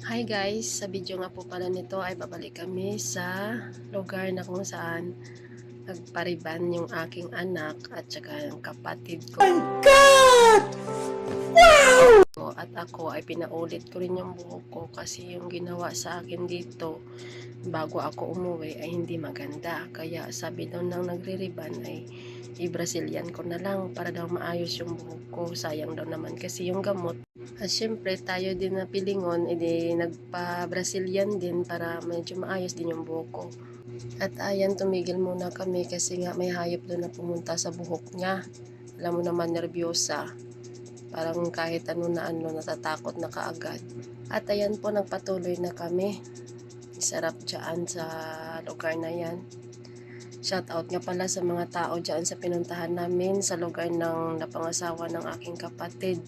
Hi guys! Sa video nga po pala nito ay babalik kami sa lugar na kung saan nagpariban yung aking anak at saka yung kapatid ko. Oh my God! Wow! At ako ay pinaulit ko rin yung buhok ko kasi yung ginawa sa akin dito bago ako umuwi ay hindi maganda. Kaya sabi daw nang nagre-riban ay i-Brazilian ko na lang para daw maayos yung buhok ko. Sayang daw naman kasi yung gamot. At syempre tayo din na pilingon, edi nagpa-Brazilian din para medyo maayos din yung buhok ko. At ayan, tumigil muna kami kasi nga may hayop doon na pumunta sa buhok niya. Alam mo naman, nervyosa. Parang kahit ano na ano, natatakot na kaagad. At ayan po, nagpatuloy na kami. Sarap dyan sa lugar na yan. Shout out nga pala sa mga tao dyan sa pinuntahan namin sa lugar ng napangasawa ng aking kapatid.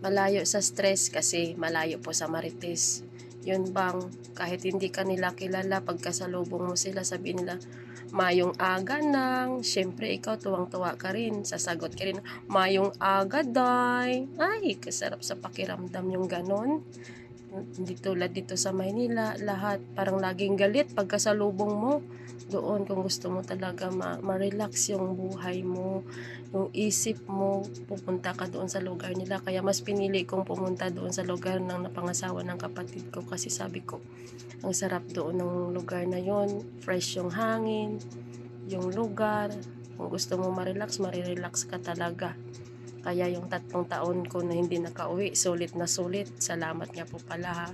Malayo sa stress kasi malayo po sa Marites. Yun bang kahit hindi ka nila kilala, pagkasalubong mo sila, sabi nila, "Mayong aga nang." Syempre ikaw tuwang-tuwa ka rin, sasagot ka rin, "Mayong aga day." Ay, kasarap sa pakiramdam yung ganon. Hindi tulad dito sa Maynila, lahat parang laging galit pagkasalubong mo. Doon kung gusto mo talaga ma-relax yung buhay mo, yung isip mo, pupunta ka doon sa lugar nila. Kaya mas pinili kong pumunta doon sa lugar ng napangasawa ng kapatid ko kasi sabi ko, ang sarap doon ng lugar na yon, fresh yung hangin, yung lugar. Kung gusto mo ma-relax, ma-relax ka talaga. Kaya yung 3 taon ko na hindi nakauwi, sulit na sulit. Salamat nga po pala ha.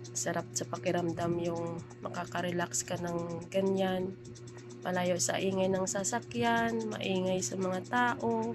Sarap sa pakiramdam yung makaka-relax ka ng ganyan. Malayo sa ingay ng sasakyan, maingay sa mga tao.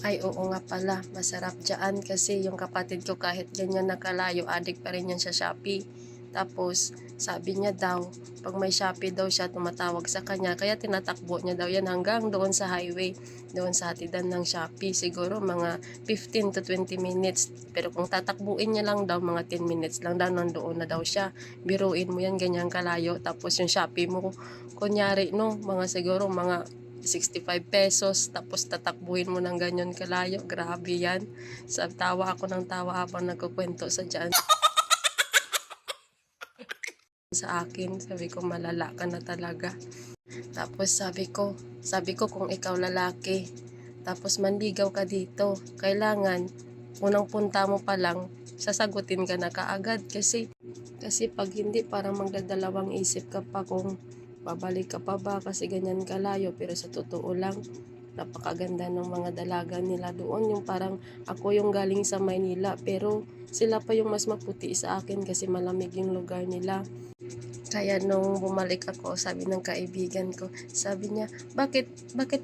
Ay oo nga pala, masarap dyan kasi yung kapatid ko kahit ganyan nakalayo, adik pa rin yan sa Shopee. Tapos sabi niya daw, pag may Shopee daw siya, tumatawag sa kanya, kaya tinatakbo niya daw yan hanggang doon sa highway, doon sa hatidan ng Shopee. Siguro mga 15 to 20 minutes, pero kung tatakbuin niya lang daw, mga 10 minutes lang daw, nandoon na daw siya. Biruin mo yan, ganyan kalayo, tapos yung Shopee mo, kunyari no, mga siguro mga 65 pesos, tapos tatakbuhin mo ng ganyan kalayo. Grabe yan. Tawa ako ng tawa habang nagkukwento sa dyan sa akin. Sabi ko, malala ka na talaga. Tapos sabi ko kung ikaw lalaki, tapos manligaw ka dito, kailangan unang punta mo pa lang, sasagutin ka na kaagad kasi pag hindi parang magdadalawang isip ka pa kung babalik ka pa ba kasi ganyan kalayo. Pero sa totoo lang, napakaganda ng mga dalaga nila doon. Yung parang ako yung galing sa Maynila pero sila pa yung mas maputi sa akin kasi malamig yung lugar nila. Kaya nung bumalik ako, sabi ng kaibigan ko, sabi niya, bakit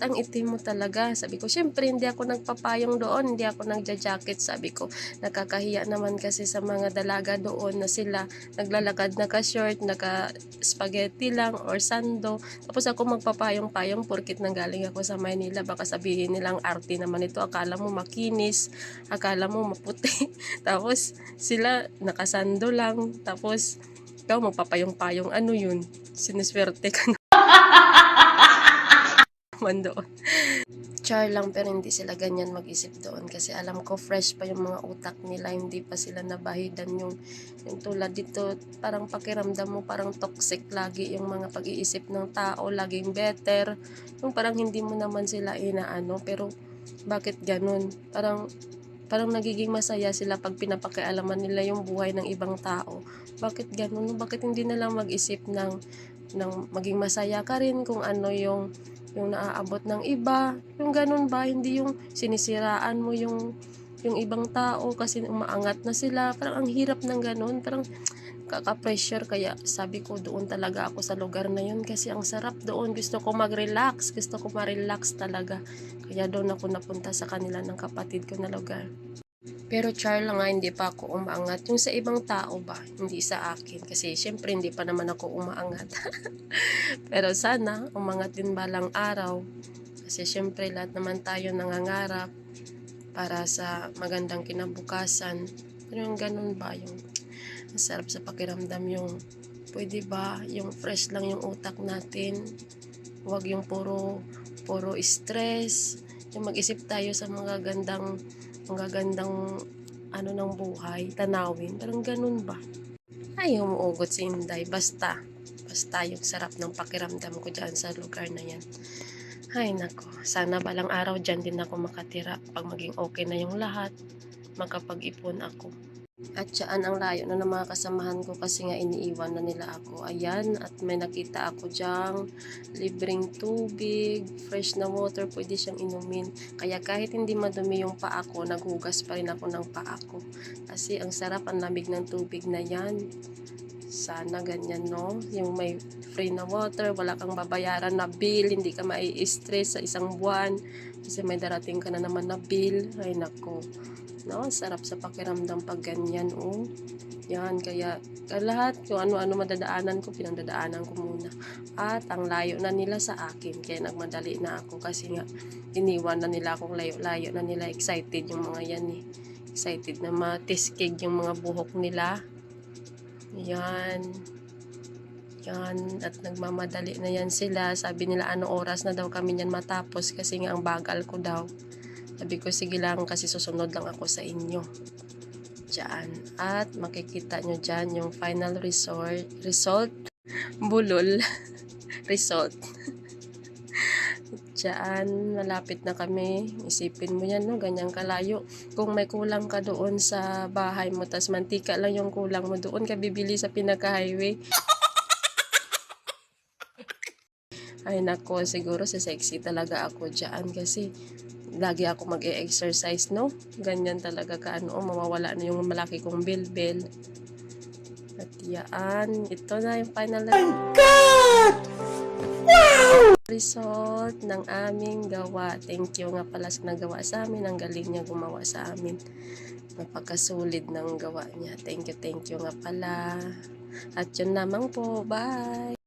ang itim mo talaga? Sabi ko, syempre hindi ako nagpapayong doon, hindi ako nagja-jacket. Sabi ko, nakakahiya naman kasi sa mga dalaga doon na sila naglalakad naka-short, naka-spaghetti lang or sando. Tapos ako magpapayong-payong porkit nanggaling ako sa Maynila. Baka sabihin nilang arte naman ito, akala mo makinis, akala mo maputi. Tapos sila nakasando lang, tapos ikaw magpapayong-payong, ano yun? Siniswerte ka naman doon. Char lang, pero hindi sila ganyan mag-isip doon kasi alam ko fresh pa yung mga utak nila, hindi pa sila nabahidan yung tulad dito, parang pakiramdam mo parang toxic lagi yung mga pag-iisip ng tao, laging better, yung parang hindi mo naman sila inaano, pero bakit ganun? Parang nagiging masaya sila pag pinapakialaman nila yung buhay ng ibang tao. Bakit ganun? Bakit hindi na lang mag-isip ng maging masaya ka rin kung ano yung naaabot ng iba? Yung ganun ba? Hindi yung sinisiraan mo yung ibang tao kasi umaangat na sila. Parang ang hirap ng ganun. Parang kaka-pressure. Kaya sabi ko, doon talaga ako sa lugar na yun kasi ang sarap doon. Gusto ko mag-relax. Gusto ko ma-relax talaga. Kaya doon ako napunta sa kanila ng kapatid ko na lugar. Pero char lang nga, hindi pa ako umaangat. Yung sa ibang tao ba, hindi sa akin. Kasi syempre hindi pa naman ako umaangat. Pero sana, umangat din balang araw. Kasi syempre lahat naman tayo nangangarap para sa magandang kinabukasan. Pero yung ganun ba, yung masarap sa pakiramdam yung pwede ba, yung fresh lang yung utak natin. Huwag yung puro stress. Yung mag-isip tayo sa mga gandang ano ng buhay, tanawin. Parang ganun ba? Ay, umuugot si Inday. Basta yung sarap ng pakiramdam ko dyan sa lugar na yan. Ay, nako. Sana balang araw dyan din ako makatira. Pag maging okay na yung lahat, makapag-ipon ako. At saan ang layo na ng mga kasamahan ko kasi nga iniiwan na nila ako. Ayan, at may nakita ako dyang libreng tubig, fresh na water, pwede siyang inumin. Kaya kahit hindi madumi yung paa ko, naghugas pa rin ako ng paa ko. Kasi ang sarap, ang lamig ng tubig na yan. Sana ganyan, no? Yung may free na water, wala kang babayaran na bill, hindi ka mai-stress sa isang buwan. Kasi may darating ka na naman na bill. Ay, nako. No, sarap sa pakiramdam pag ganyan, oh. Yan, kaya lahat kung ano-ano madadaanan ko, pinandadaanan ko muna. At ang layo na nila sa akin, kaya nagmadali na ako kasi nga iniwan na nila akong layo-layo na nila. Excited yung mga yan eh. Excited na matiskig yung mga buhok nila. Yan. Yan, at nagmamadali na yan sila. Sabi nila ano oras na daw kami yan matapos kasi nga ang bagal ko daw. Sabi ko, sige lang kasi susunod lang ako sa inyo. Diyan. At makikita nyo dyan yung final result. Bulol. Result. Diyan, malapit na kami. Isipin mo yan, no? Ganyang kalayo. Kung may kulang ka doon sa bahay mo, tas mantika lang yung kulang mo, doon ka bibili sa pinaka-highway. Ay nako, siguro sa sexy talaga ako dyan kasi lagi ako mag-e-exercise, no? Ganyan talaga ka, ano, mawawala na yung malaki kong bilbil. At yan, ito na yung final result ng aming gawa. Thank you nga pala sa nagawa sa amin. Ang galing niya gumawa sa amin. Napakasulit ng gawa niya. Thank you nga pala. At yun lamang po. Bye!